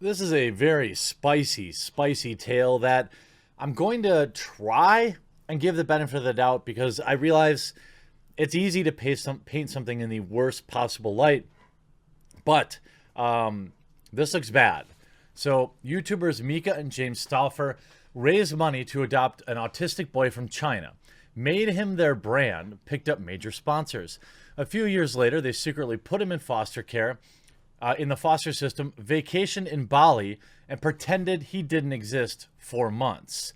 This is a very spicy tale that I'm going to try and give the benefit of the doubt because I realize it's easy to paint something in the worst possible light, but this looks bad. So, YouTubers Myka and James Stauffer raised money to adopt an autistic boy from China, made him their brand, picked up major sponsors. A few years later, they secretly put him in foster care in the foster system, vacationed in Bali, and pretended he didn't exist for months.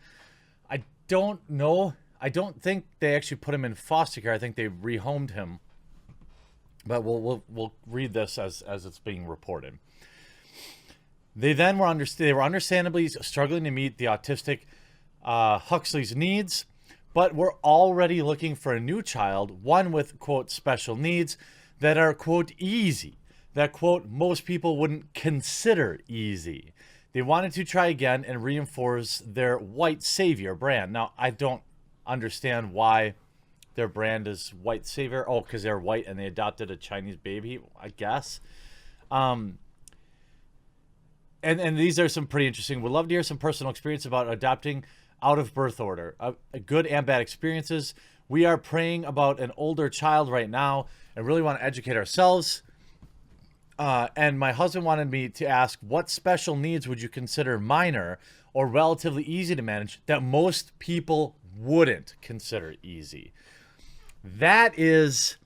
I don't know. I don't think they actually put him in foster care. I think they rehomed him. But we'll read this as it's being reported. They then were understandably struggling to meet the autistic Huxley's needs, but were already looking for a new child, one with, quote, special needs that are, quote, easy, that, quote, most people wouldn't consider easy. They wanted to try again and reinforce their white savior brand. Now, I don't understand why their brand is white savior. Oh, because they're white and they adopted a Chinese baby, I guess. And these are some pretty interesting. We'd love to hear some personal experience about adopting out of birth order, good and bad experiences. We are praying about an older child right now and really want to educate ourselves. And my husband wanted me to ask, what special needs would you consider minor or relatively easy to manage that most people wouldn't consider easy? That is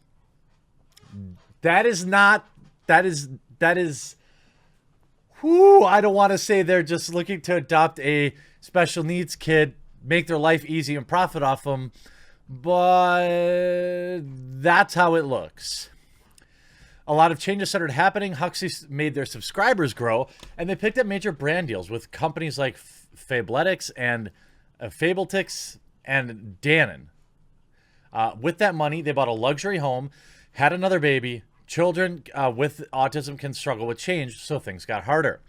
whoo, I don't want to say they're just looking to adopt a special needs kid, make their life easy and profit off them, but that's how it looks. A lot of changes started happening. Huxley made their subscribers grow, and they picked up major brand deals with companies like Fabletics and Fabletix and Dannon. With that money, they bought a luxury home, had another baby. Children with autism can struggle with change, so things got harder.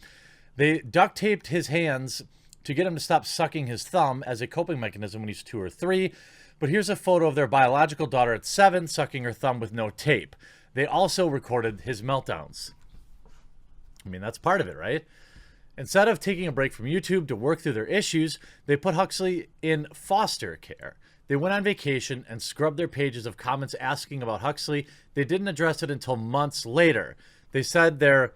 They duct taped his hands to get him to stop sucking his thumb as a coping mechanism when he's 2 or 3. But here's a photo of their biological daughter at 7 sucking her thumb with no tape. They also recorded his meltdowns. I mean, that's part of it, right? Instead of taking a break from YouTube to work through their issues, they put Huxley in foster care. They went on vacation and scrubbed their pages of comments asking about Huxley. They didn't address it until months later. They said their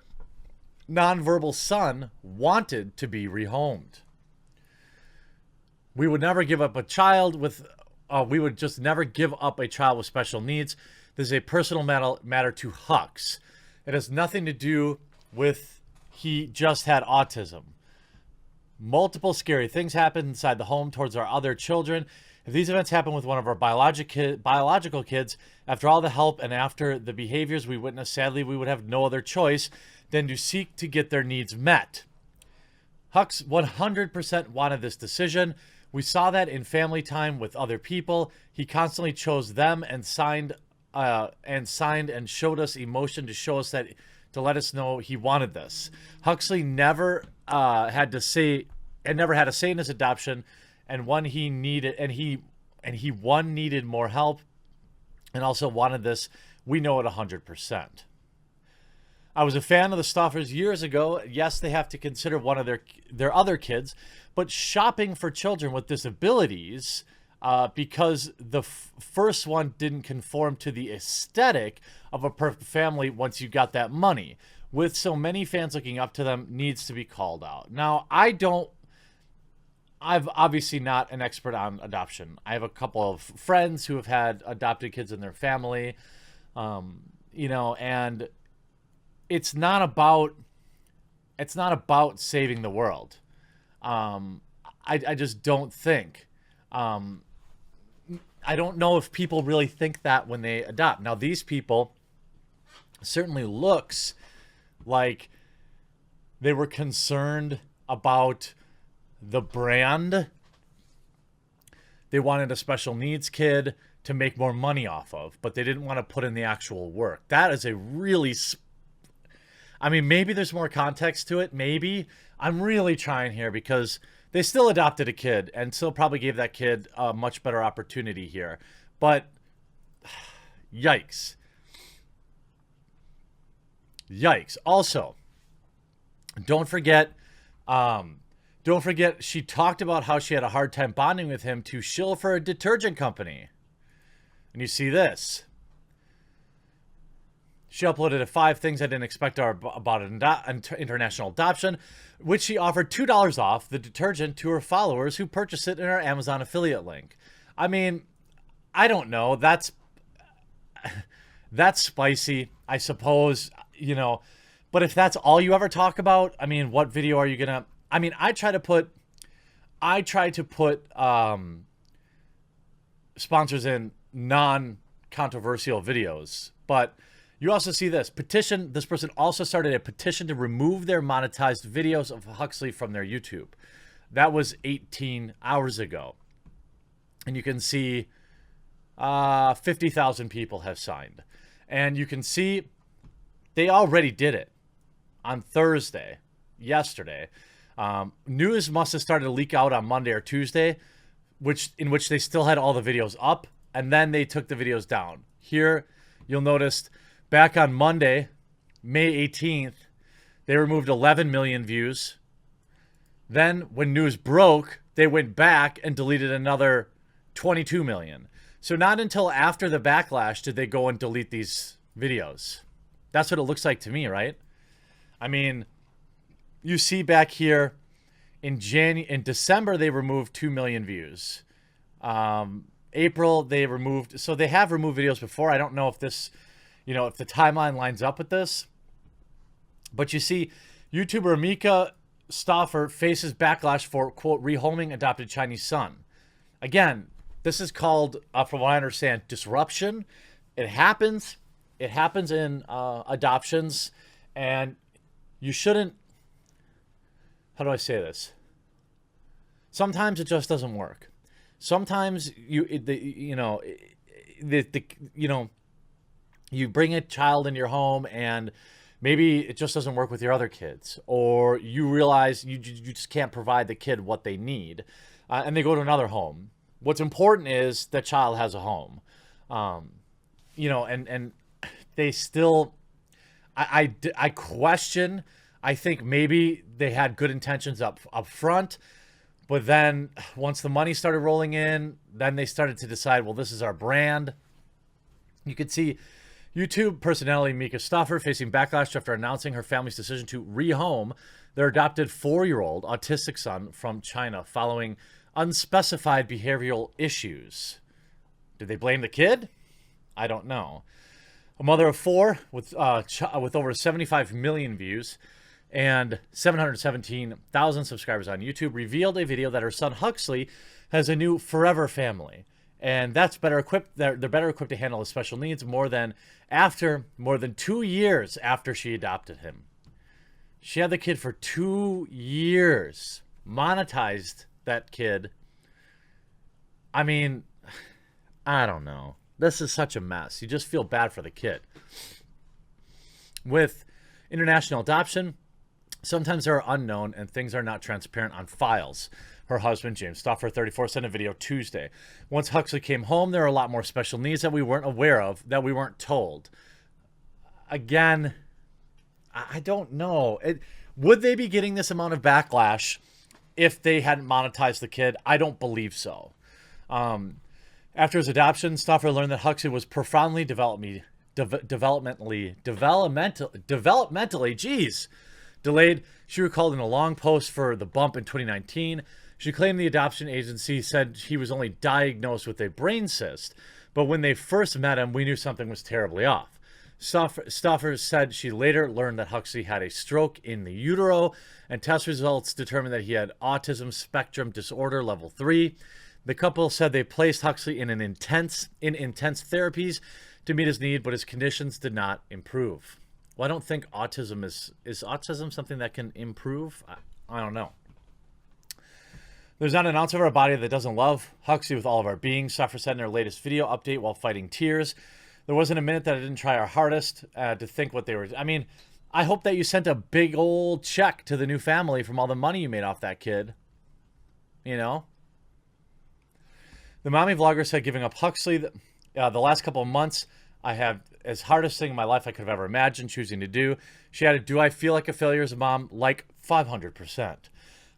nonverbal son wanted to be rehomed. We would never give up a child with, we would just never give up a child with special needs. This is a personal matter to Hux. It has nothing to do with he just had autism. Multiple scary things happened inside the home towards our other children. If these events happen with one of our biological kids, after all the help and after the behaviors we witnessed, sadly, we would have no other choice than to seek to get their needs met. Hux 100% wanted this decision. We saw that in family time with other people. He constantly chose them and signed and showed us emotion to show us that, to let us know he wanted this. Huxley never had a say in his adoption, and one he needed, and he needed more help, and also wanted this. We know it 100%. I was a fan of the Stauffers years ago. Yes, they have to consider one of their other kids, but shopping for children with disabilities, because the first one didn't conform to the aesthetic of a perfect family once you got that money. With so many fans looking up to them, needs to be called out. Now, I'm obviously not an expert on adoption. I have a couple of friends who have had adopted kids in their family, and it's not about saving the world. I just don't think. I don't know if people really think that when they adopt. Now, these people certainly looks like they were concerned about the brand. They wanted a special needs kid to make more money off of, but they didn't want to put in the actual work. That is a really, I mean, maybe there's more context to it. Maybe. I'm really trying here because they still adopted a kid and still probably gave that kid a much better opportunity here. But yikes. Yikes. Also, Don't forget, don't forget, she talked about how she had a hard time bonding with him to shill for a detergent company. And you see this. She uploaded 5 things I didn't expect about international adoption, which she offered $2 off the detergent to her followers who purchased it in her Amazon affiliate link. I mean, I don't know. That's spicy, I suppose, you know. But if that's all you ever talk about, I mean, what video are you gonna? I mean, I try to put sponsors in non-controversial videos, but you also see this petition. This person also started a petition to remove their monetized videos of Huxley from their YouTube. That was 18 hours ago. And you can see 50,000 people have signed. And you can see they already did it on Thursday, yesterday. News must have started to leak out on Monday or Tuesday, in which they still had all the videos up, and then they took the videos down. Here, you'll notice back on Monday, May 18th, they removed 11 million views. Then, when news broke, they went back and deleted another 22 million. So not until after the backlash did they go and delete these videos. That's what it looks like to me, right? I mean, you see back here in December, they removed 2 million views. April, they removed, so they have removed videos before. I don't know if this, if the timeline lines up with this. But you see, YouTuber Myka Stauffer faces backlash for, quote, rehoming adopted Chinese son. Again, this is called, from what I understand, disruption. It happens. It happens in adoptions. And you shouldn't, how do I say this? Sometimes it just doesn't work. Sometimes you bring a child in your home and maybe it just doesn't work with your other kids, or you realize you just can't provide the kid what they need, and they go to another home. What's important is the child has a home, and they still, I question. I think maybe they had good intentions up front, but then once the money started rolling in, then they started to decide, well, this is our brand. You could see YouTube personality Myka Stauffer facing backlash after announcing her family's decision to rehome their adopted 4-year-old autistic son from China following unspecified behavioral issues. Did they blame the kid? I don't know. A mother of 4 with over 75 million views and 717,000 subscribers on YouTube revealed a video that her son Huxley has a new forever family. And that's better equipped. They're better equipped to handle his special needs more than 2 years after she adopted him. She had the kid for 2 years, monetized that kid. I mean, I don't know. This is such a mess. You just feel bad for the kid. With international adoption, sometimes they're unknown and things are not transparent on files. Her husband, James Stauffer, 34, sent a video Tuesday. Once Huxley came home, there are a lot more special needs that we weren't aware of, that we weren't told. Again, I don't know. Would they be getting this amount of backlash if they hadn't monetized the kid? I don't believe so. After his adoption, Stauffer learned that Huxley was profoundly developmentally delayed. She recalled in a long post for The Bump in 2019. She claimed the adoption agency said he was only diagnosed with a brain cyst, but when they first met him, we knew something was terribly off. Stauffer said she later learned that Huxley had a stroke in the utero, and test results determined that he had autism spectrum disorder level 3. The couple said they placed Huxley in intense therapies to meet his need, but his conditions did not improve. Well, I don't think autism is autism something that can improve? I don't know. There's not an ounce of our body that doesn't love Huxley with all of our being, Stauffer said in her latest video update while fighting tears. There wasn't a minute that I didn't try our hardest to think what they were. I mean, I hope that you sent a big old check to the new family from all the money you made off that kid. You know? The mommy vlogger said giving up Huxley the last couple of months I have as hardest thing in my life I could have ever imagined choosing to do. She added, do I feel like a failure as a mom? Like 500%.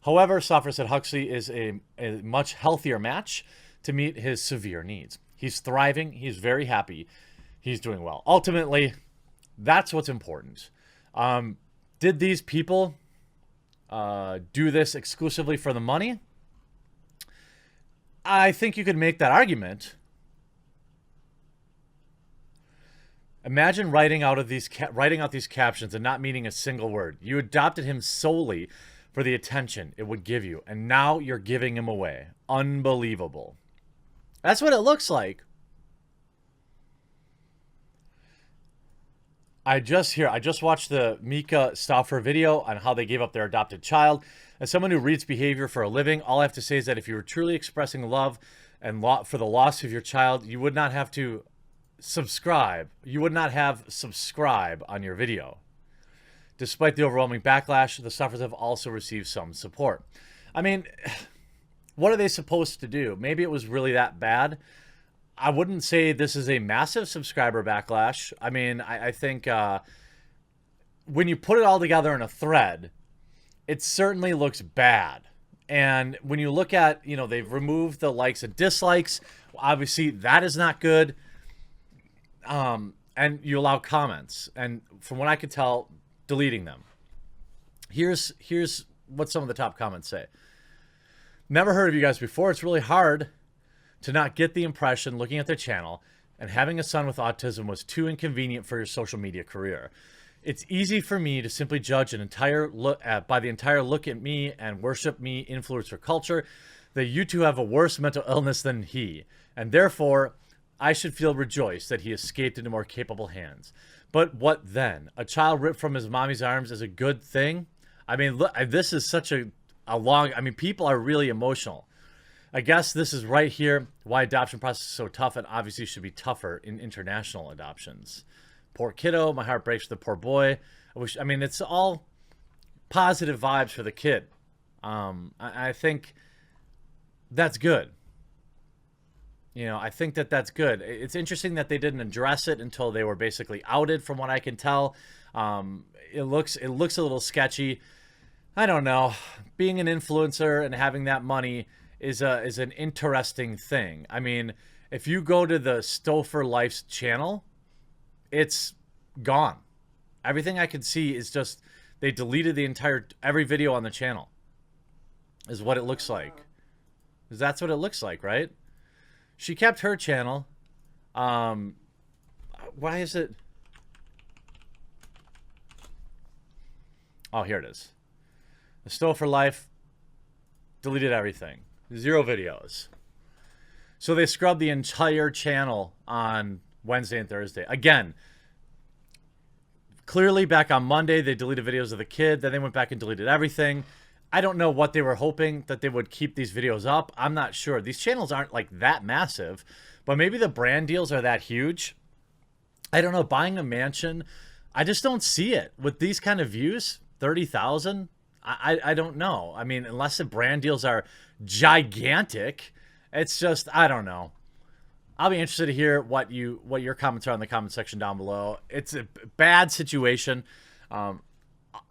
However, Stauffer said Huxley is a much healthier match to meet his severe needs. He's thriving. He's very happy. He's doing well. Ultimately, that's what's important. Did these people do this exclusively for the money? I think you could make that argument. Imagine writing out these captions and not meaning a single word. You adopted him solely for the attention it would give you, and now you're giving him away. Unbelievable. That's what it looks like. I just watched the Myka Stauffer video on how they gave up their adopted child. As someone who reads behavior for a living, all I have to say is that if you were truly expressing love and for the loss of your child, you would not have to subscribe. You would not have subscribe on your video. Despite the overwhelming backlash, the Stauffers have also received some support. I mean, what are they supposed to do? Maybe it was really that bad. I wouldn't say this is a massive subscriber backlash. I mean, I think when you put it all together in a thread, it certainly looks bad. And when you look at, they've removed the likes and dislikes. Obviously, that is not good. And you allow comments. And from what I could tell, deleting them. Here's what some of the top comments say. Never heard of you guys before. It's really hard to not get the impression looking at their channel and having a son with autism was too inconvenient for your social media career. It's easy for me to simply judge an entire look by the entire look at me and worship me influencer culture that you two have a worse mental illness than he, and therefore I should feel rejoiced that he escaped into more capable hands. But what then? A child ripped from his mommy's arms is a good thing? I mean, look, this is such a long... I mean, people are really emotional. I guess this is right here why adoption process is so tough and obviously should be tougher in international adoptions. Poor kiddo. My heart breaks for the poor boy. I mean, it's all positive vibes for the kid. I think that's good. I think that's good. It's interesting that they didn't address it until they were basically outed, from what I can tell. It looks a little sketchy. I don't know. Being an influencer and having that money is an interesting thing. I mean, if you go to the Stauffer Life's channel, it's gone. Everything I could see is just they deleted every video on the channel. Is what it looks like. That's what it looks like, right? She kept her channel. Why is it? Oh, here it is. The Stauffer Life deleted everything. 0 videos. So they scrubbed the entire channel on Wednesday and Thursday. Again, clearly back on Monday, they deleted videos of the kid. Then they went back and deleted everything. I don't know what they were hoping, that they would keep these videos up. I'm not sure. These channels aren't like that massive, but maybe the brand deals are that huge. I don't know. Buying a mansion, I just don't see it. With these kind of views, 30,000, I don't know. I mean, unless the brand deals are gigantic, it's just, I don't know. I'll be interested to hear what your comments are in the comment section down below. It's a bad situation.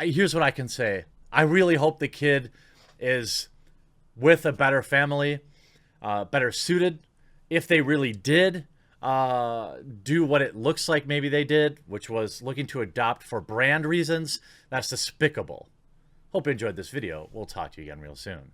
Here's what I can say. I really hope the kid is with a better family, better suited. If they really did do what it looks like maybe they did, which was looking to adopt for brand reasons, that's despicable. Hope you enjoyed this video. We'll talk to you again real soon.